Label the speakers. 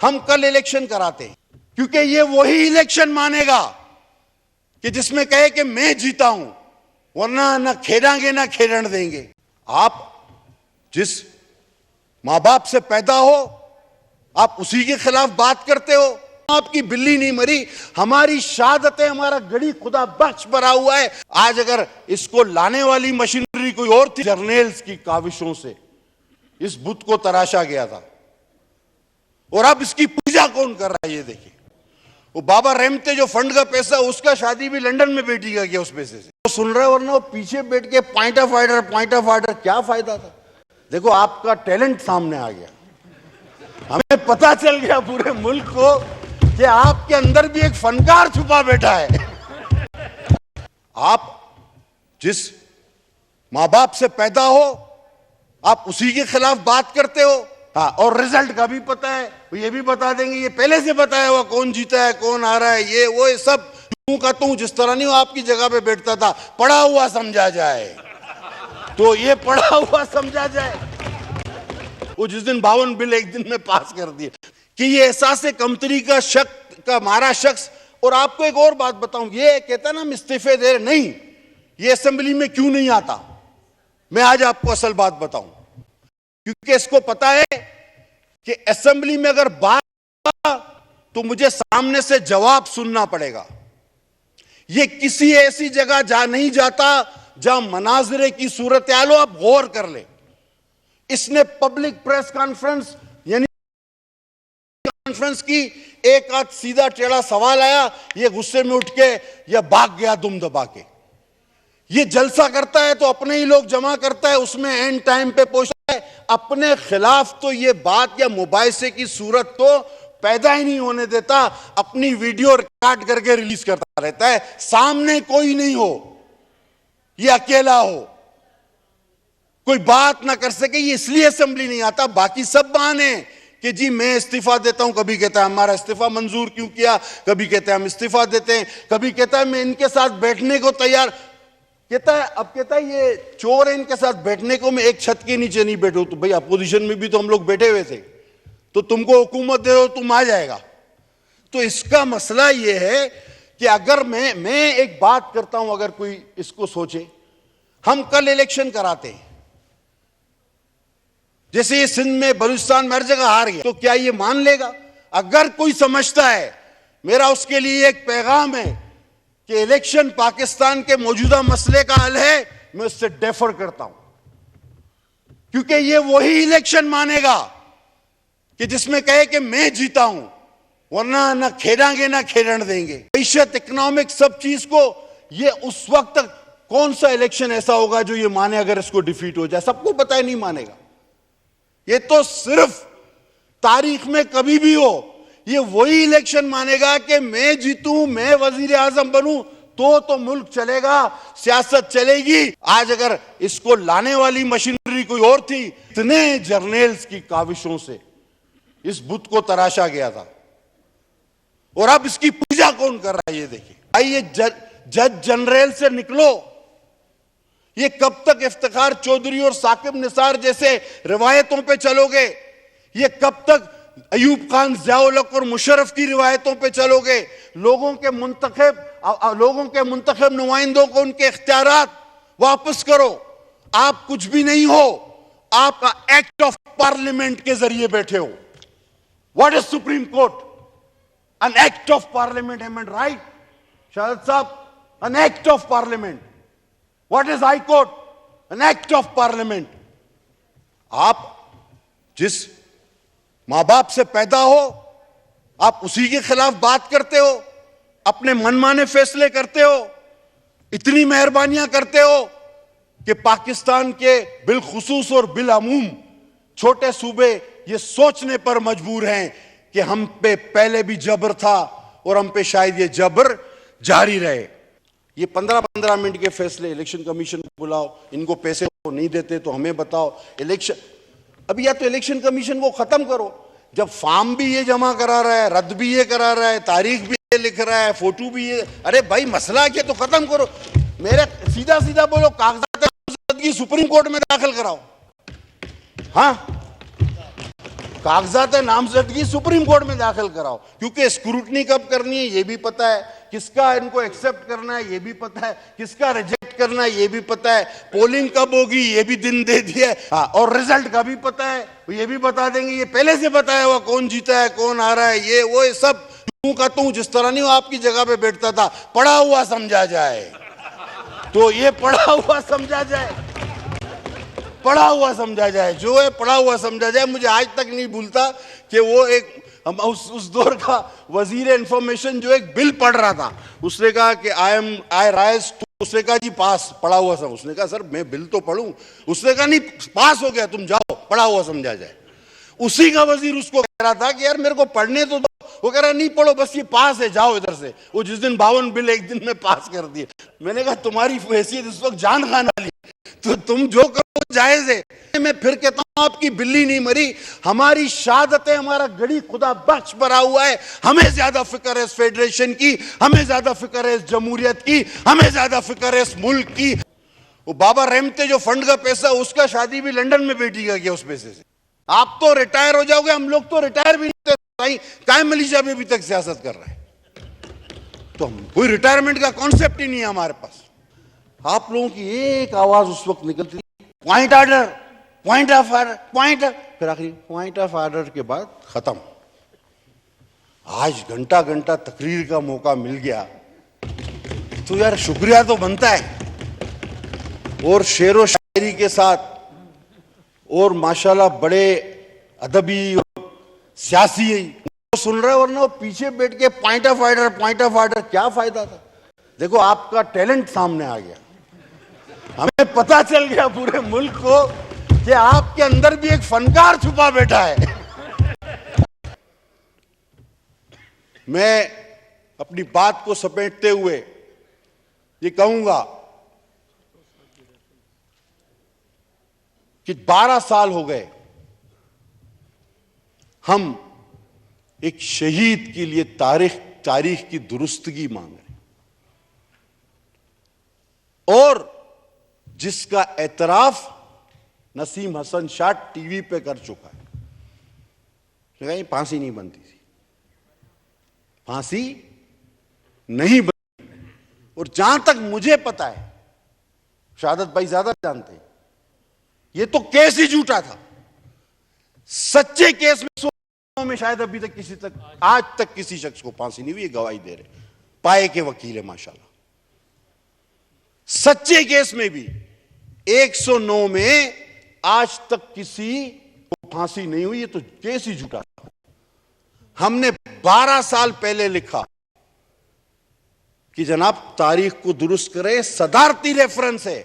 Speaker 1: हम कल इलेक्शन कराते हैं, क्योंकि ये वही इलेक्शन मानेगा कि जिसमें कहे कि मैं जीता हूं, वरना ना खेलेंगे ना खेलने देंगे। आप जिस मां बाप से पैदा हो, आप उसी के खिलाफ बात करते हो। आपकी बिल्ली नहीं मरी, हमारी शहादत है, हमारा गड़ी खुदा बख्श भरा हुआ है। आज अगर इसको लाने वाली मशीनरी कोई और थी, जर्नल्स की काविशों से इस बुत को तराशा गया था, और अब इसकी पूजा कौन कर रहा है ये देखिए। वो बाबा रहमते जो फंड का पैसा, उसका शादी भी लंदन में बेटी का किया उस पैसे से। वो सुन रहा है, वरना वो पीछे बैठ के पॉइंट ऑफ ऑर्डर क्या फायदा था। देखो आपका टैलेंट सामने आ गया, हमें पता चल गया पूरे मुल्क को कि आपके अंदर भी एक फनकार छुपा बैठा है। आप जिस मां बाप से पैदा हो, आप उसी के खिलाफ बात करते हो। हाँ, और रिजल्ट का भी पता है, ये भी बता देंगे, ये पहले से बताया हुआ कौन जीता है कौन आ रहा है, ये वो ये सब तू का तू। जिस तरह नहीं वो आपकी जगह पे बैठता था, पढ़ा हुआ समझा जाए, तो ये पढ़ा हुआ समझा जाए। वो जिस दिन 52 बिल एक दिन में पास कर दिए कि ये एहसास कमतरी का मारा शख्स। और आपको एक और बात बताऊं, ये कहता ना हम इस्तीफे दे रहे, नहीं, ये असेंबली में क्यों नहीं आता, मैं आज आपको असल बात बताऊं। क्योंकि इसको पता है कि असेंबली में अगर बात तो मुझे सामने से जवाब सुनना पड़ेगा। ये किसी ऐसी जगह जा नहीं जाता जहां मनाजरे की सूरत हाल हो। आप गौर कर ले, इसने पब्लिक प्रेस कॉन्फ्रेंस यानी कॉन्फ्रेंस की, एक आध सीधा टेढ़ा सवाल आया, ये गुस्से में उठ के या भाग गया दुम दबा के। ये जलसा करता है तो अपने ही लोग जमा करता है, उसमें एंड टाइम पे पहुंचता है। अपने खिलाफ तो ये बात या मुबाहिसे की सूरत तो पैदा ही नहीं होने देता, अपनी वीडियो रिकॉर्ड करके रिलीज करता रहता है। सामने कोई नहीं हो, ये अकेला हो, कोई बात ना कर सके, ये इसलिए असेंबली नहीं आता। बाकी सब बहाने कि जी मैं इस्तीफा देता हूं, कभी कहता है हमारा इस्तीफा मंजूर क्यों किया, कभी कहता है हम इस्तीफा देते हैं, कभी कहता है मैं इनके साथ बैठने को तैयार, कहता है अब कहता है ये चोर है, इनके साथ बैठने को मैं एक छत के नीचे नहीं बैठूं। तो भाई अपोजिशन में भी तो हम लोग बैठे हुए थे, तो तुमको हुकूमत दे दो, तुम आ जाएगा। तो इसका मसला ये है कि अगर मैं एक बात करता हूं, अगर कोई इसको सोचे, हम कल इलेक्शन कराते हैं, जैसे ये सिंध में बलूचिस्तान में हर जगह हार गया, तो क्या ये मान लेगा? अगर कोई समझता है, मेरा उसके लिए एक पैगाम है कि इलेक्शन पाकिस्तान के मौजूदा मसले का हल है, मैं उससे डेफर करता हूं। क्योंकि ये वही इलेक्शन मानेगा कि जिसमें कहे कि मैं जीता हूं, वरना ना खेलेंगे ना खेलने देंगे। मैशत, इकोनॉमिक, सब चीज को, ये उस वक्त तक कौन सा इलेक्शन ऐसा होगा जो ये माने अगर इसको डिफीट हो जाए? सबको पता है नहीं मानेगा। ये तो सिर्फ तारीख में कभी भी हो, ये वही इलेक्शन मानेगा कि मैं जीतूं, मैं वजीर आजम बनूं, तो मुल्क चलेगा, सियासत चलेगी। आज अगर इसको लाने वाली मशीनरी कोई और थी, इतने जर्नल्स की काविशों से इस बुत को तराशा गया था, और अब इसकी पूजा कौन कर रहा है ये देखिए। आइए जज जनरल से निकलो, ये कब तक इफ्तिखार चौधरी और साकिब निसार जैसे रिवायतों पे चलोगे? ये कब तक अयूब खान, ज़ियाउल हक और मुशर्रफ की रिवायतों पे चलोगे? लोगों के मुंतखब नुमाइंदों को उनके इख्तियारात वापस करो। आप कुछ भी नहीं हो, आप एक्ट ऑफ पार्लियामेंट के जरिए बैठे हो। What is supreme court? An act of parliament, am and right Shahid साहब? An act of parliament. What is High Court? An act of parliament. आप जिस मां बाप से पैदा हो, आप उसी के खिलाफ बात करते हो, अपने मनमाने फैसले करते हो, इतनी मेहरबानियां करते हो कि पाकिस्तान के बिलखुसूस और बिलामूम छोटे सूबे ये सोचने पर मजबूर हैं कि हम पे पहले भी जबर था और हम पे शायद ये जबर जारी रहे। ये 15-15 मिनट के फैसले, इलेक्शन कमीशन को बुलाओ, इनको पैसे नहीं देते तो हमें बताओ। इलेक्शन अभी या तो इलेक्शन कमीशन को खत्म करो, जब फॉर्म भी ये जमा करा रहा है, रद्द भी ये करा रहा है, तारीख भी ये लिख रहा है, फोटो भी ये, अरे भाई मसला क्या, तो खत्म करो। मेरे सीधा सीधा बोलो, कागजात की सुप्रीम कोर्ट में दाखिल कराओ। हाँ, कागजात है नामजदगी सुप्रीम कोर्ट में दाखिल कराओ, क्योंकि स्क्रूटनी कब करनी है ये भी पता है, किसका इनको एक्सेप्ट करना है ये भी पता है, किसका रिजेक्ट करना है ये भी पता है, पोलिंग कब होगी ये भी दिन दे दिया है, हाँ, और रिजल्ट का भी पता है, ये भी बता देंगे, ये पहले से बताया हुआ कौन जीता है कौन आ रहा है, ये वो ये सब तू का तू, जिस तरह नहीं वो आपकी जगह पे बैठता था, पढ़ा हुआ समझा जाए, तो ये पढ़ा हुआ समझा जाए, पढ़ा हुआ समझा जाए, जो है पढ़ा हुआ समझा जाए। मुझे आज तक नहीं भूलता कि वो एक उस दौर का वजीर इंफॉर्मेशन जो एक बिल पढ़ रहा था, उसने कहा कि आई राइज टू, उसने कहा जी पास, पढ़ा हुआ समझ, उसने कहा सर मैं बिल तो पढ़ूं, उसने कहा नहीं पास हो गया, तुम जाओ, पढ़ा हुआ समझा जाए। उसी का वजीर उसको कह रहा था कि यार मेरे को पढ़ने तो दो, वो कह रहा नहीं पढ़ो बस ये पास है, जाओ इधर से। वो जिस दिन 52 बिल एक दिन में पास कर दिए। मैंने कहा तुम्हारी हैसियत इस वक्त जान खान वाली, तो तुम जो करो जायज है। मैं फिर कहता हूं आपकी बिल्ली नहीं मरी, हमारी शहादत है, हमारा गड़ी खुदा बख्श भरा हुआ है। हमें ज्यादा फिक्र है इस फेडरेशन की, हमें ज्यादा फिक्र है इस जमहूरियत की, हमें ज्यादा फिक्र है इस मुल्क की। वो बाबा रहमते जो फंड का पैसा, उसका शादी भी लंदन में बेटी का किया उस पैसे से। आप तो रिटायर हो जाओगे, हम लोग तो रिटायर भी नहीं, कायम मलीशिया में अभी तक सियासत कर रहे हैं, तो कोई रिटायरमेंट का कॉन्सेप्ट ही नहीं है हमारे पास। आप लोगों की एक आवाज उस वक्त निकलती थी, point order, point of order, point, फिर आखिरी पॉइंट ऑफ ऑर्डर के बाद खत्म। आज घंटा घंटा तकरीर का मौका मिल गया तो यार शुक्रिया तो बनता है, और शेरो शायरी के साथ, और माशाल्लाह बड़े अदबी और सियासी सुन रहे, वरना वो पीछे बैठ के point of order, point of order, क्या फायदा था। देखो आपका टैलेंट सामने आ गया, हमें पता चल गया पूरे मुल्क को कि आपके अंदर भी एक फनकार छुपा बैठा है। मैं अपनी बात को समेटते हुए ये कहूंगा कि 12 साल हो गए हम एक शहीद के लिए तारीख की दुरुस्तगी मांग रहे, और जिसका एतराफ नसीम हसन शाह टीवी पे कर चुका है। कहीं फांसी नहीं बनती थी, फांसी नहीं बनी, और जहां तक मुझे पता है, शहादत भाई ज्यादा जानते हैं, ये तो केस ही झूठा था। सच्चे केस में शायद अभी तक आज तक किसी शख्स को फांसी नहीं हुई, गवाही दे रहे पाए के वकील है माशाल्लाह। सच्चे केस में भी 109 में आज तक किसी को फांसी नहीं हुई, ये तो केस ही झूठा था। हमने 12 साल पहले लिखा कि जनाब तारीख को दुरुस्त करें, सदारती रेफरेंस है,